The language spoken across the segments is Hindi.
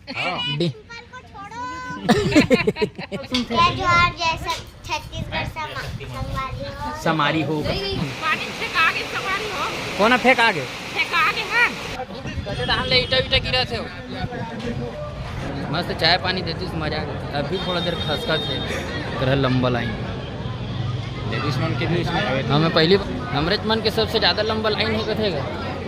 डी जोहार जैसा छत्तीसगढ़ समारी हो पानी फेंका आगे सवारी हो कोना फेंक आगे फेंका आगे है ईटा ईटा गिरा थे मस्त चाय पानी देती मजा आ रहा। अभी थोड़ा देर खसखस है तरह लंबा लाइन हमें पहली अमृत मन के सबसे ज़्यादा लंबा लाइन है कथेगा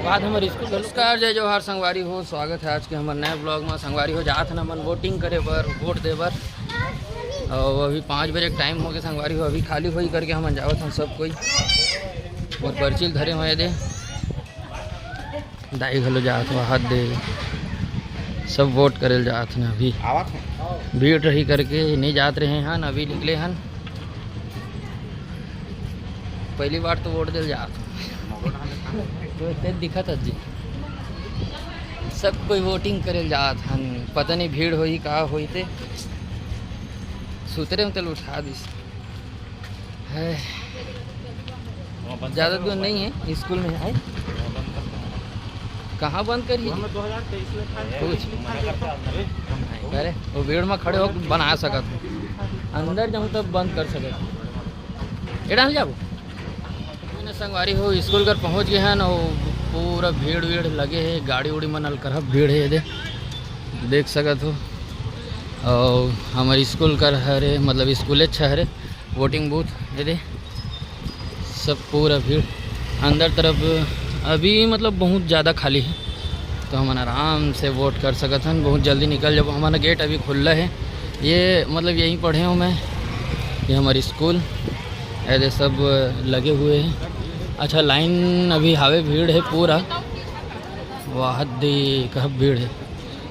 बाद हमारे स्कूल। नमस्कार जय जोहार संगवारी हो, स्वागत है आज के हमारे नए ब्लॉग में। संगवारी हो जात न मन वोटिंग करे बर वोट दे बर और अभी 5 बजे टाइम हो गया संगवारी हो। अभी खाली होई करके हम जावत हम सब कोई और पर्चिल धरे हुए दे दाई घलो जात हुआ हाथ दे सब वोट करे जात न। अभी भीड़ रही करके नहीं जात रहे हैं अभी निकले हैं पहली बार तो वोट दे जात तो इतने दिखा था जी सब कोई वोटिंग करे जात हन। पता नहीं भीड़ होई का होई थे सुतरे में तल उठा दिस है ज़्यादा दूर नहीं है स्कूल में है। कहाँ बंद करिए कुछ अरे वो भीड़ में खड़े हो बना सकत अंदर जाऊँ तब बंद कर सकत एड़ा जाओ संगवारी हो। स्कूल कर पहुंच गए हैं ना पूरा भीड़ वीड़ लगे है गाड़ी उड़ी मनल कर भीड़ है दे देख सकत हो। और हमारे स्कूल कर हरे मतलब स्कूल अच्छा हरे वोटिंग बूथ ये दे सब पूरा भीड़ अंदर तरफ अभी मतलब बहुत ज़्यादा खाली है तो हम आराम से वोट कर सकते हैं बहुत जल्दी निकल। जब हमारा गेट अभी खुला है ये मतलब यहीं पढ़े हूँ मैं ये हमारी स्कूल ऐसे सब लगे हुए हैं। अच्छा लाइन अभी हावे भीड़ है पूरा वाह दे कब भीड़ है।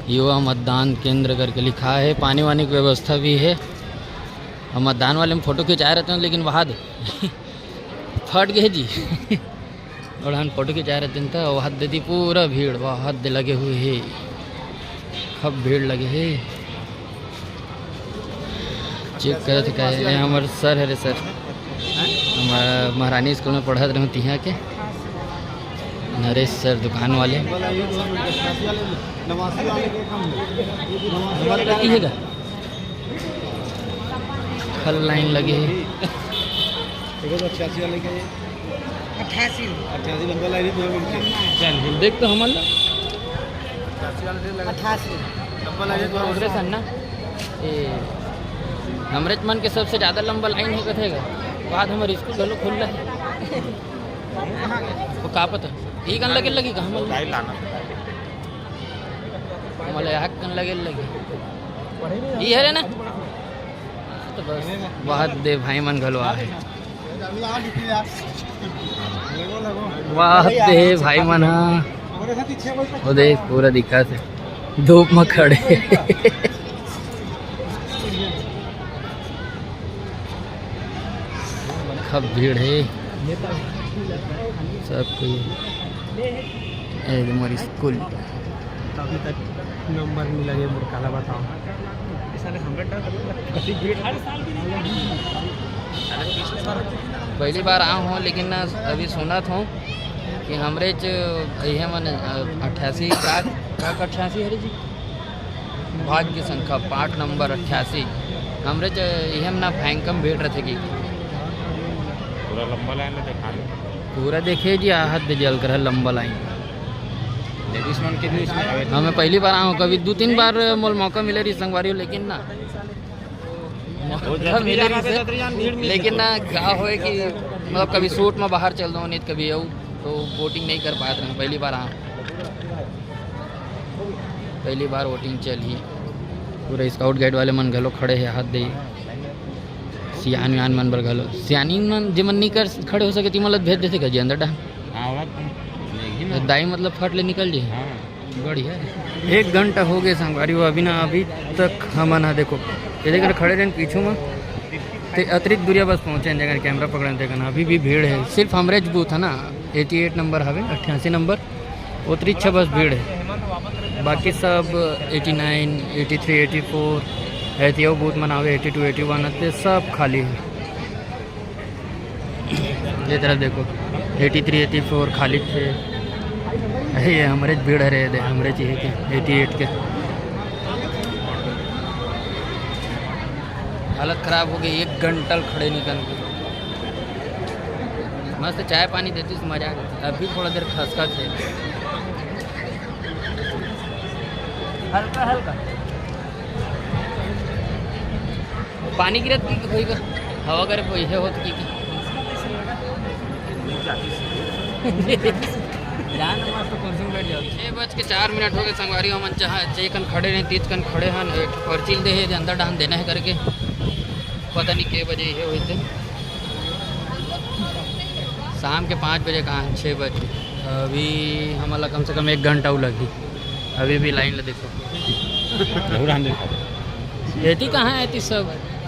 युवा मतदान केंद्र करके लिखा है पानी वानी की व्यवस्था भी है। हम मतदान वाले में फ़ोटो खिंचा रहते हैं लेकिन वहाँ दे फट गए जी और हम फोटो खिंचा रहते हैं तो वहाँ दे दी पूरा भीड़ वहाँ दे लगे हुए है कब भीड़ लगे है। चेक करे थे कहे हमारे सर है रे सर हमारा महारानी स्कूल में पढ़ा रहे तिहा के नरेश सर दुकान वाले खल लाइन लगे है 88 लंबा लाइन चल देख तो हमारा 88 लंबा लाइन उधरे सन ना ये अमृत मन के सबसे ज़्यादा लंबा लाइन है कथेगा बाद हमारे स्कूल घलो खुल रहा है वो का पता ये कन लगे लगी कहाँ मतलब यहाँ कन लगे लगी ये है ना तो बस बहुत दे भाई मन घलो आ है वाह दे भाई मन वो देख पूरा दिखा थे धूप में खड़े कब भीड़ है सब कोई हमारी स्कूल अभी तक नंबर नहीं लगे मुरकाला बताओ पहली बार आया हूँ लेकिन ना अभी सुना था कि हमरे ये मन 88 का 88 है जी भाग्य संख्या 5 नंबर 88 हमरे ये ना भयंकम भीड़ रहे कि पूरा लंबा लाइन में देखा पूरा देखे जी आहत जल कर लंबा लाइन लेडीज मन के भी इसमें हमें पहली बार आया हूँ कभी 2-3 बार मोल मौका मिले रही संगवारी हो लेकिन ना मिले रही लेकिन ना क्या हो कि मतलब कभी सूट में बाहर चल दो नहीं कभी आऊँ तो वोटिंग नहीं कर पाते हैं। पहली बार आया पहली बार वोटिंग चली पूरा स्काउट गाइड वाले मन घलो खड़े हैं हाथ दे सियान व्यान मन बर घलो सियानी मन जिमन नहीं कर खड़े हो सके तिमल भेज देते जी अंदर डाल दाई मतलब फट ले निकल जी बढ़िया 1 घंटा हो गए संगवारी हो अभी ना अभी तक हम ना देखो ये देखकर खड़े रहें पीछू में तो अतिरिक्त दूरिया बस पहुँचे जगह कैमरा पकड़ने देखना अभी भी भीड़ है। सिर्फ हमरे बूथ है ना 88 नंबर हवे 88 नंबर उतरी अच्छा बस भीड़ है बाकी सब 89 83 84 ऐसे बूथ मनावे 82 81 ते सब खाली है। ये तरफ देखो 83 84 खाली थे ये हमारे भीड़ है रहे हमारे चाहिए के 88 के हालत ख़राब हो गई, 1 घंटा खड़े निकल के। मस्त चाय पानी देती तो मजा आ गया। अभी थोड़ा देर खसखस है, हल्का हल्का पानी गिरत की कोई का हवा करे पैसे होत की जान मस्त कुर्सी में बैठ जाओ। 6:04 हो गए। संगवारी हमन चेकन खड़े नहीं, 30 कन खड़े हन। एक पर्ची दे है अंदर डांस देना है करके, पता नहीं के बजे ये हुए थे। शाम के 5 बजे कहाँ 6 बजे। अभी हमारा कम से कम 1 घंटा लगी। अभी भी लाइन ल देखो एती कहाँ है, एती सब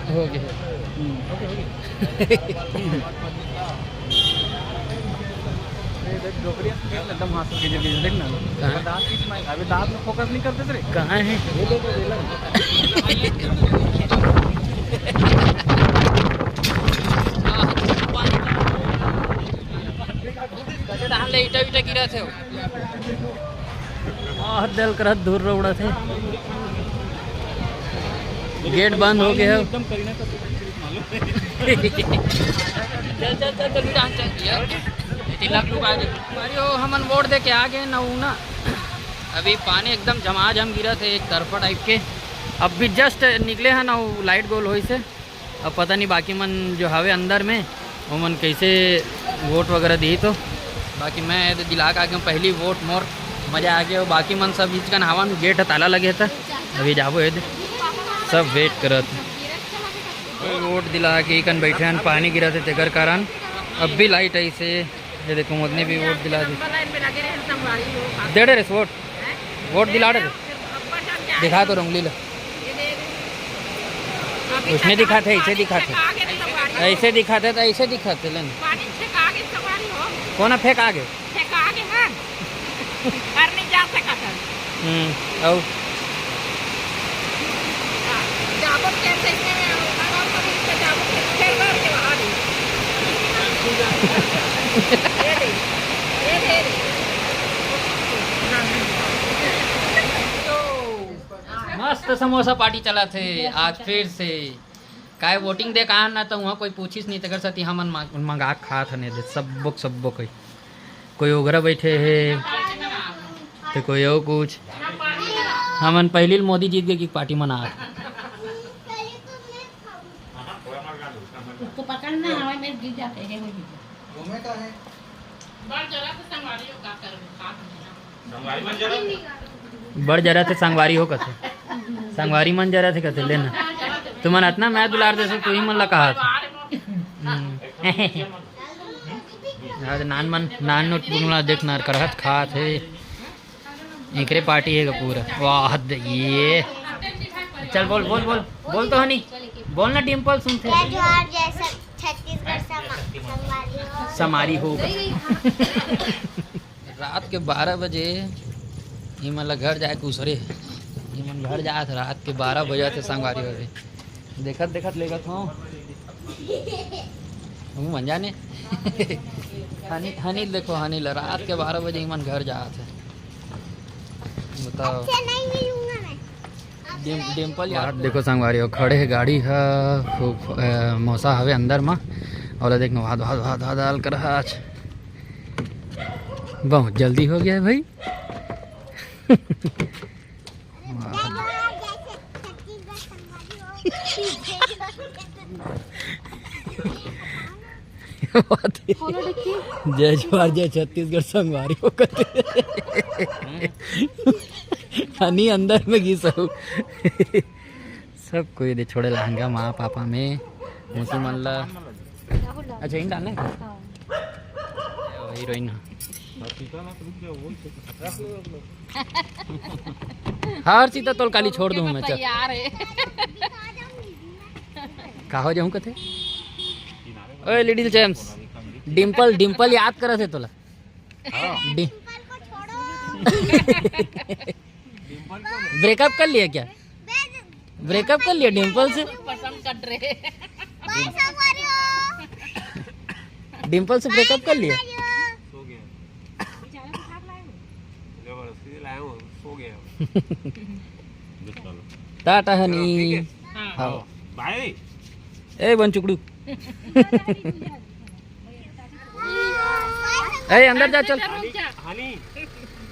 हो गए। एकदम हाथ के जल्दी देखना अभी दांत में फोकस नहीं करते थे। कहाँ है ईटा वीटा गिरा थे दल कर दूर रोड़ा थे। गेट बंद हो गया। एकदम करीना का चल चल चल चल डांस चल यार। 3 लाख लोग आ गए। अरे हमन वोट दे के आ गए ना। अभी पानी एकदम झमाझम गिरा थे एक तरफा टाइप के। अब भी जस्ट निकले हैं ना वो लाइट गोल होई से। अब पता नहीं बाकी मन जो हवे अंदर में वो मन कैसे वोट वगैरह दी। तो बाकी मैं दिला के आ गया पहली वोट मोर मज़ा आ गया। बाकी मन सब बीच का हवा में गेट ताला लगे था। अभी जाबो है सब वेट करत वोट दिला के कन बैठे हैं। पानी गिरा थे तेकर कारण अब भी लाइट ऐसे ये देखो मोदने भी वोट दिला दी। दे रहे वोट दिला रहे दिखा तो रंगली ला उसने दिखाते ऐसे दिखाते ऐसे दिखाते तो ऐसे दिखाते लेन कौन फेंक आगे औ मस्त समोसा पार्टी चला थे आज फिर से। काय वोटिंग दे कहा ना तो वहाँ कोई पूछिस नहीं तकर साथी हमन मंगा खा था नहीं सब कोई ओगरा बैठे है तो कोई और कुछ। हमन पहले मोदी जीत गए की पार्टी मना। उसको पकड़ना हवा में गिर जाते हैं बड़ जरा थे संगवारी हो कथे संगवारी मन जरा थे कथे लेना तुमन इतना मैं दुलार दे तू ही मन ला कहा आज नान नोट पुनला देख नार करहत खा थे एकरे पार्टी है पूरा। वाह ये चल बोल बोल बोल बोल तो हनी बोल ना डिम्पल सुनते समारी हो। रात के 12 बजे ही मतलब घर जाए दूसरे मन घर जाए थे रात के 12 बजे थे संगवारी हो देखत लेगत हूँ मन जाने हनी देखो हनी ला रात के 12 बजे ही मन घर जाए थे। बताओ डिम्पल यार देखो संगवारी हो खड़े है गाड़ी है मौसा हवे अंदर में और देखना हाथ डाल कर आज बहुत जल्दी हो गया है भाई। जय जवाहर जय छत्तीसगढ़ संगवारी हो हनी अंदर में घी सब कोई दे छोड़े लहंगा माँ पापा में मुझे मन ला अच्छा इन डालने हीरोइन हर चीज तो काली छोड़ दूँ मैं चल कहा जाऊँ कथे ओए लिटिल जेम्स डिम्पल याद करा थे तोला ब्रेकअप कर लिया क्या ब्रेकअप कर लिया डिम्पल से डिम्पल से ब्रेकअप कर लिया टाटा हनी बाय ए बन चुकड़ू ए अंदर जा चल हानी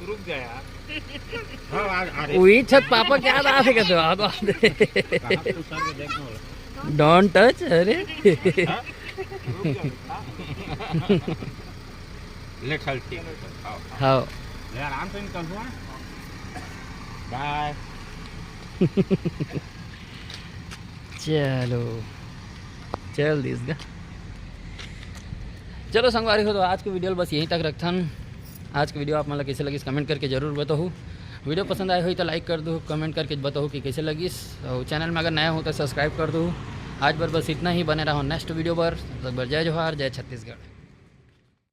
रुक जा यार। वही छत पापा क्या आ थे कहते हो डोंट टच अरे ले चल ठीक हाँ ले आराम से निकल हुआ बाय। चलो चल दिस गा चलो संगवारी हो तो आज की वीडियो बस यहीं तक रखथन। आज की वीडियो आप मतलब कैसे लगी कमेंट करके जरूर बताओ। वीडियो पसंद आए हुई तो लाइक कर दो, कमेंट करके बताओ कि कैसे लगी। और चैनल में अगर नया हो तो सब्सक्राइब कर दो। आज बार बस इतना ही, बने रहो नेक्स्ट वीडियो पर। जय जोहार, जय छत्तीसगढ़।